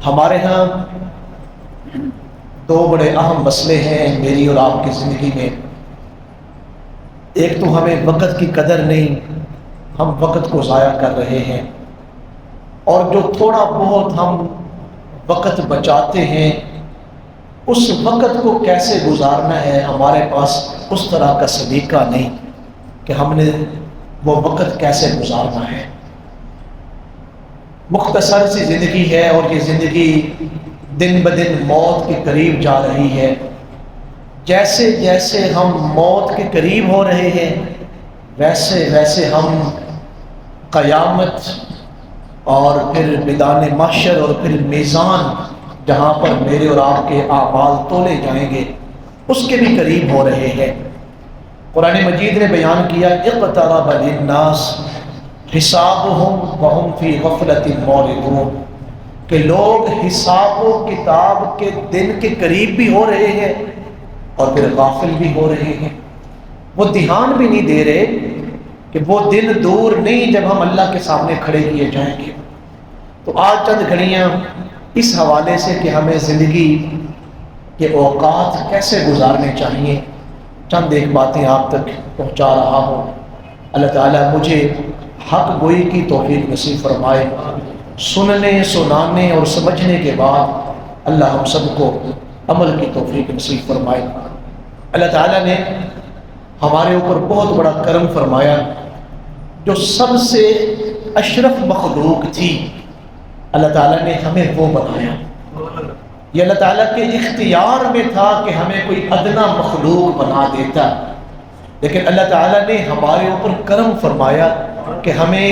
ہمارے ہاں دو بڑے اہم مسئلے ہیں میری اور آپ کی زندگی میں۔ ایک تو ہمیں وقت کی قدر نہیں، ہم وقت کو ضائع کر رہے ہیں، اور جو تھوڑا بہت ہم وقت بچاتے ہیں اس وقت کو کیسے گزارنا ہے، ہمارے پاس اس طرح کا سلیقہ نہیں کہ ہم نے وہ وقت کیسے گزارنا ہے۔ مختصر سی زندگی ہے اور یہ زندگی دن بدن موت کے قریب جا رہی ہے۔ جیسے جیسے ہم موت کے قریب ہو رہے ہیں ویسے ویسے ہم قیامت اور پھر میدان محشر اور پھر میزان جہاں پر میرے اور آپ کے اعمال تولے جائیں گے اس کے بھی قریب ہو رہے ہیں۔ قرآن مجید نے بیان کیا اقترب للناس حسابهم وهم فی غفلۃ معرضون، کہ لوگ حساب و کتاب کے دن کے قریب بھی ہو رہے ہیں اور پھر غافل بھی ہو رہے ہیں۔ وہ دھیان بھی نہیں دے رہے کہ وہ دن دور نہیں جب ہم اللہ کے سامنے کھڑے کیے جائیں گے۔ تو آج چند گھڑیاں اس حوالے سے کہ ہمیں زندگی کے اوقات کیسے گزارنے چاہیے، چند ایک باتیں آپ تک پہنچا رہا ہوں۔ اللہ تعالیٰ مجھے حق گوئی کی توفیق نصیب فرمائے، سننے سنانے اور سمجھنے کے بعد اللہ ہم سب کو عمل کی توفیق نصیب فرمائے۔ اللہ تعالیٰ نے ہمارے اوپر بہت بڑا کرم فرمایا، جو سب سے اشرف مخلوق تھی اللہ تعالیٰ نے ہمیں وہ بنایا۔ یہ اللہ تعالیٰ کے اختیار میں تھا کہ ہمیں کوئی ادنا مخلوق بنا دیتا، لیکن اللہ تعالیٰ نے ہمارے اوپر کرم فرمایا کہ ہمیں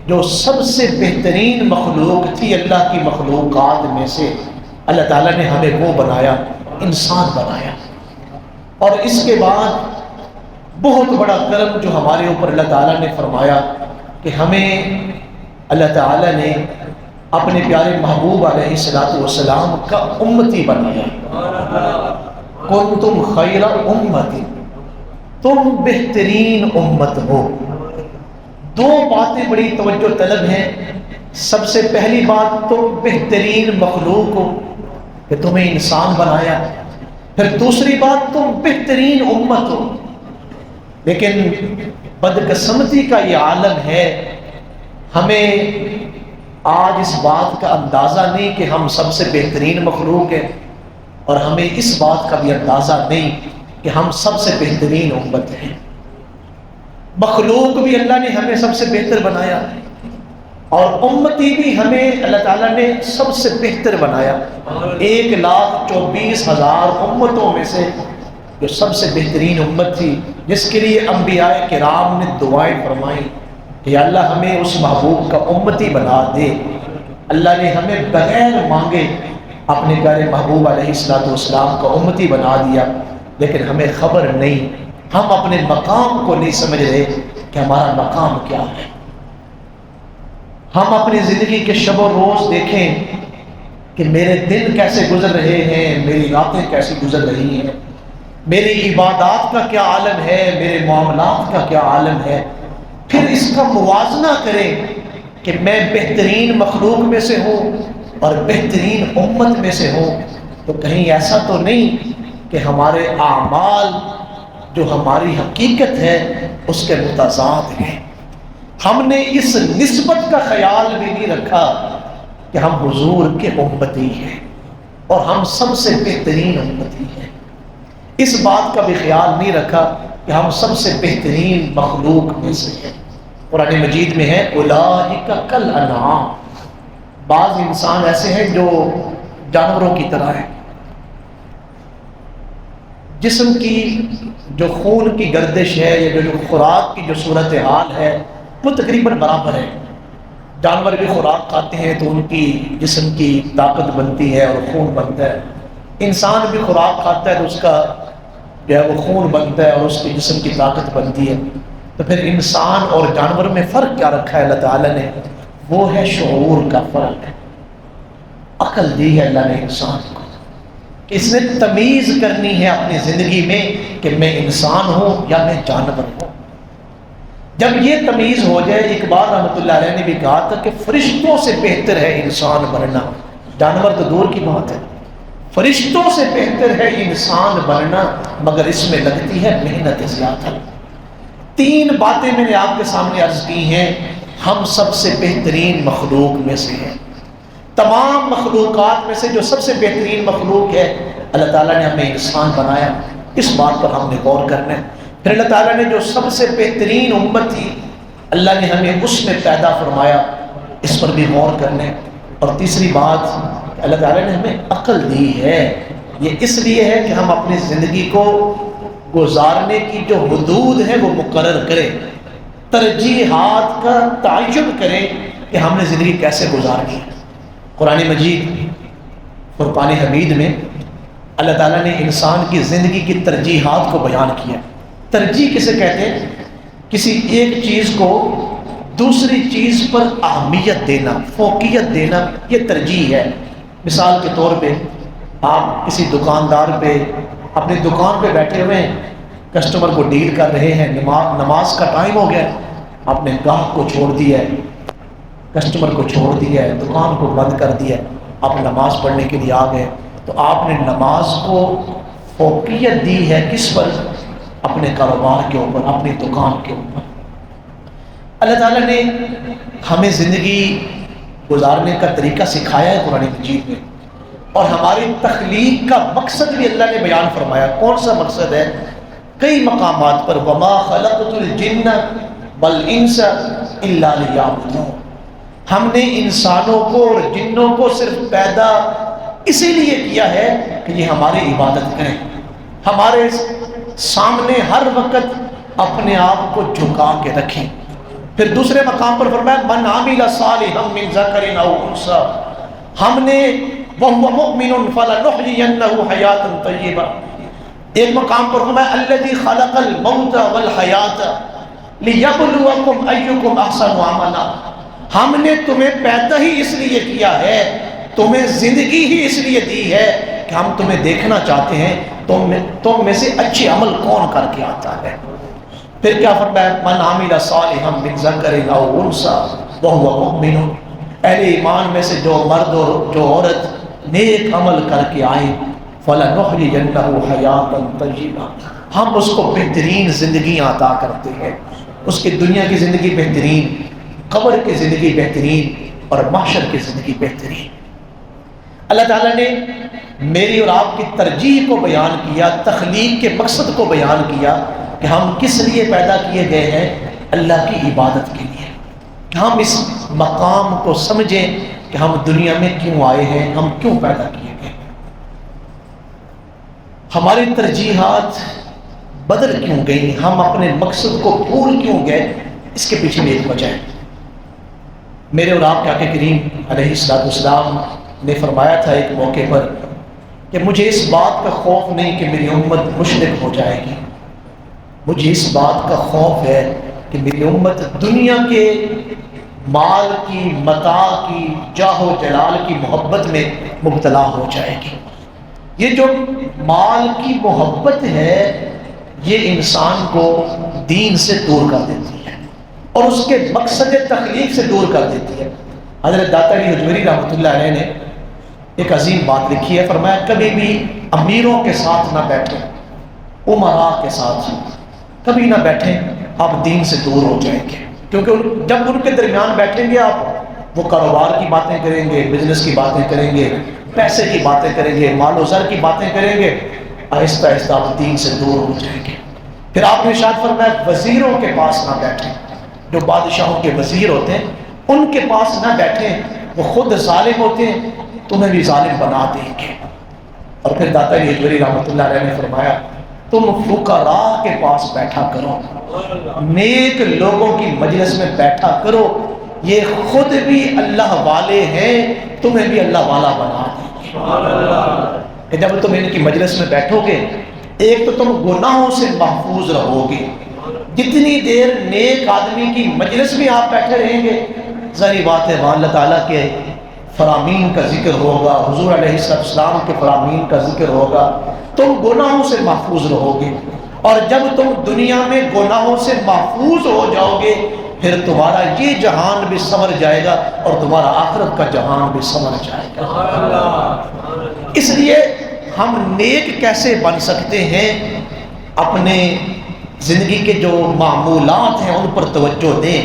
جو سب سے بہترین مخلوق تھی اللہ کی مخلوقات میں سے اللہ تعالیٰ نے ہمیں وہ بنایا، انسان بنایا۔ اور اس کے بعد بہت بڑا کرم جو ہمارے اوپر اللہ تعالیٰ نے فرمایا کہ ہمیں اللہ تعالیٰ نے اپنے پیارے محبوب علیہ الصلوۃ والسلام کا امتی بنایا۔ کنتم خیر امت، تم بہترین امت ہو۔ دو باتیں بڑی توجہ طلب ہیں۔ سب سے پہلی بات، تم بہترین مخلوق ہو کہ تمہیں انسان بنایا۔ پھر دوسری بات، تم بہترین امت ہو۔ لیکن بدقسمتی کا یہ عالم ہے، ہمیں آج اس بات کا اندازہ نہیں کہ ہم سب سے بہترین مخلوق ہیں، اور ہمیں اس بات کا بھی اندازہ نہیں کہ ہم سب سے بہترین امت ہیں۔ مخلوق بھی اللہ نے ہمیں سب سے بہتر بنایا، اور امتی بھی ہمیں اللہ تعالیٰ نے سب سے بہتر بنایا۔ 1,24,000 امتوں میں سے جو سب سے بہترین امت تھی، جس کے لیے انبیاء کرام نے دعائیں فرمائیں کہ یا اللہ ہمیں اس محبوب کا امتی بنا دے۔ اللہ نے ہمیں بغیر مانگے اپنے پیارے محبوب علیہ الصلوۃ والسلام کا امتی بنا دیا، لیکن ہمیں خبر نہیں، ہم اپنے مقام کو نہیں سمجھ رہے کہ ہمارا مقام کیا ہے۔ ہم اپنی زندگی کے شب و روز دیکھیں کہ میرے دن کیسے گزر رہے ہیں، میری راتیں کیسی گزر رہی ہیں، میری عبادات کا کیا عالم ہے، میرے معاملات کا کیا عالم ہے۔ پھر اس کا موازنہ کریں کہ میں بہترین مخلوق میں سے ہوں اور بہترین امت میں سے ہوں، تو کہیں ایسا تو نہیں کہ ہمارے اعمال جو ہماری حقیقت ہے اس کے متضاد ہیں۔ ہم نے اس نسبت کا خیال بھی نہیں رکھا کہ ہم حضور کے امتی ہیں اور ہم سب سے بہترین امتی ہیں۔ اس بات کا بھی خیال نہیں رکھا کہ ہم سب سے بہترین مخلوق میں سے ہیں۔ قرآن مجید میں ہے اولئک کالانعام، بعض انسان ایسے ہیں جو جانوروں کی طرح ہیں، جسم کی جو خون کی گردش ہے یا جو خوراک کی جو صورتحال ہے وہ تقریباً برابر ہے۔ جانور بھی خوراک کھاتے ہیں تو ان کی جسم کی طاقت بنتی ہے اور خون بنتا ہے، انسان بھی خوراک کھاتا ہے تو اس کا جو ہے وہ خون بنتا ہے اور اس کی جسم کی طاقت بنتی ہے۔ تو پھر انسان اور جانور میں فرق کیا رکھا ہے اللہ تعالیٰ نے؟ وہ ہے شعور کا فرق۔ عقل دی ہے اللہ نے انسان کو، اس نے تمیز کرنی ہے اپنی زندگی میں کہ میں انسان ہوں یا میں جانور ہوں۔ جب یہ تمیز ہو جائے، اقبال رحمۃ اللہ علیہ نے بھی کہا تھا کہ فرشتوں سے بہتر ہے انسان بننا، جانور تو دور کی بات ہے، فرشتوں سے بہتر ہے انسان بننا، مگر اس میں لگتی ہے محنت زیادہ۔ 3 باتیں میں نے آپ کے سامنے عرض کی ہیں، ہم سب سے بہترین مخلوق میں سے ہیں۔ تمام مخلوقات میں سے جو سب سے بہترین مخلوق ہے، اللہ تعالیٰ نے ہمیں انسان بنایا، اس بات پر ہم نے غور کرنا ہے۔ پھر اللہ تعالیٰ نے جو سب سے بہترین امت تھی، اللہ نے ہمیں اس میں پیدا فرمایا، اس پر بھی غور کرنا ہے۔ اور تیسری بات، اللہ تعالیٰ نے ہمیں عقل دی ہے، یہ اس لیے ہے کہ ہم اپنی زندگی کو گزارنے کی جو حدود ہے وہ مقرر کریں، ترجیحات کا تعین کریں کہ ہم نے زندگی کیسے گزارنی ہے۔ قرآن مجید فرقان حمید میں اللہ تعالیٰ نے انسان کی زندگی کی ترجیحات کو بیان کیا۔ ترجیح کسے کہتے ہیں؟ کسی ایک چیز کو دوسری چیز پر اہمیت دینا، فوقیت دینا، یہ ترجیح ہے۔ مثال کے طور پہ آپ کسی دکاندار پہ اپنی دکان پہ بیٹھے ہوئے ہیں، کسٹمر کو ڈیل کر رہے ہیں، نماز کا ٹائم ہو گیا، آپ نے گاہک کو چھوڑ دیا ہے، کسٹمر کو چھوڑ دیا ہے، دکان کو بند کر دیا ہے، آپ نماز پڑھنے کے لیے آ گئے، تو آپ نے نماز کو فوقیت دی ہے کس پر؟ اپنے کاروبار کے اوپر، اپنی دکان کے اوپر۔ اللہ تعالیٰ نے ہمیں زندگی گزارنے کا طریقہ سکھایا ہے قرآن مجید میں، اور ہماری تخلیق کا مقصد بھی اللہ نے بیان فرمایا۔ کون سا مقصد ہے؟ کئی مقامات پر وَمَا خَلَقْتُ الْجِنَّ وَالْإِنسَ إِلَّا لِيَعْبُدُونِ، ہم نے انسانوں کو اور جنوں کو صرف پیدا اسی لیے کیا ہے کہ یہ ہماری عبادت کریں، ہمارے سامنے ہر وقت اپنے آپ کو جھکا کے رکھیں۔ پھر دوسرے مقام پر فرمایا مَنْ عَمِلَ صَالِحًا مِّن ذَكَرٍ أَوْ أُنثَىٰ، ہم نے وَهُوَ مُؤْمِنٌ فَلَنُحْيِيَنَّهُ حَيَاةً طَيِّبَةً۔ ایک مقام پر فرمایا الَّذِي خَلَقَ الْمَوْتَ وَالْحَيَاةَ لِيَبْلُوَكُمْ أَيُّكُمْ أَحْسَنُ عَمَلًا، ہم نے تمہیں پیدا ہی اس لیے کیا ہے، تمہیں زندگی ہی اس لیے دی ہے کہ ہم تمہیں دیکھنا چاہتے ہیں تم میں سے اچھے عمل کون کر کے آتا ہے۔ پھر کیا فرمایا مَنْ عَمِلَ صَالِحًا مِّن ذَكَرٍ أَوْ أُنثَىٰ وَهُوَ مُؤْمِنٌ، اہل ایمان میں سے جو مرد اور جو عورت نیک عمل کر کے آئے فَلَنُحْيِيَنَّهُ حَيَاةً طَيِّبَةً، ہم اس کو بہترین زندگیاں عطا کرتے ہیں، اس کی دنیا کی زندگی بہترین، قبر کی زندگی بہترین، اور محشر کی زندگی بہترین۔ اللہ تعالیٰ نے میری اور آپ کی ترجیح کو بیان کیا، تخلیق کے مقصد کو بیان کیا کہ ہم کس لیے پیدا کیے گئے ہیں، اللہ کی عبادت کے لیے، کہ ہم اس مقام کو سمجھیں کہ ہم دنیا میں کیوں آئے ہیں، ہم کیوں پیدا کیے گئے، ہماری ترجیحات بدل کیوں گئی، ہم اپنے مقصد کو بھول کیوں گئے، اس کے پیچھے بھی ایک وجہ ہے۔ میرے اور آپ کے آقا کریم علیہ السلام نے فرمایا تھا ایک موقع پر کہ مجھے اس بات کا خوف نہیں کہ میری امت مشرک ہو جائے گی، مجھے اس بات کا خوف ہے کہ میری امت دنیا کے مال کی، متاع کی، جاہ و جلال کی محبت میں مبتلا ہو جائے گی۔ یہ جو مال کی محبت ہے یہ انسان کو دین سے دور کر دیتی ہے اور اس کے مقصد تخلیق سے دور کر دیتی ہے۔ حضرت داتا علی حجویری رحمۃ اللہ علیہ نے ایک عظیم بات لکھی ہے، فرمایا کبھی بھی امیروں کے ساتھ نہ بیٹھیں، امراء کے ساتھ کبھی نہ بیٹھیں، آپ دین سے دور ہو جائیں گے، کیونکہ جب ان کے درمیان بیٹھیں گے آپ، وہ کاروبار کی باتیں کریں گے، بزنس کی باتیں کریں گے، پیسے کی باتیں کریں گے، مال و زر کی باتیں کریں گے، آہستہ آہستہ آپ دین سے دور ہو جائیں گے۔ پھر آپ نے ارشاد فرمایا وزیروں کے پاس نہ بیٹھیں، جو بادشاہوں کے وزیر ہوتے ہیں ان کے پاس نہ بیٹھیں، وہ خود ظالم ہوتے ہیں، تمہیں بھی ظالم بنا دیں گے۔ اور پھر داتا علی حجویری رحمۃ اللہ علیہ نے فرمایا تم فقراء کے پاس بیٹھا کرو، نیک لوگوں کی مجلس میں بیٹھا کرو، یہ خود بھی اللہ والے ہیں، تمہیں بھی اللہ والا بنا دیں گے۔ کہ جب تم ان کی مجلس میں بیٹھو گے، ایک تو تم گناہوں سے محفوظ رہو گے، جتنی دیر نیک آدمی کی مجلس میں آپ بیٹھے رہیں گے، ظاہر بات ہے وہاں اللہ تعالیٰ کے فرامین کا ذکر ہوگا، حضور علیہ السلام کے فرامین کا ذکر ہوگا، تم گناہوں سے محفوظ رہو گے۔ اور جب تم دنیا میں گناہوں سے محفوظ ہو جاؤ گے، پھر تمہارا یہ جہان بھی سنور جائے گا اور تمہارا آخرت کا جہان بھی سنور جائے گا۔ اس لیے ہم نیک کیسے بن سکتے ہیں؟ اپنے زندگی کے جو معمولات ہیں ان پر توجہ دیں۔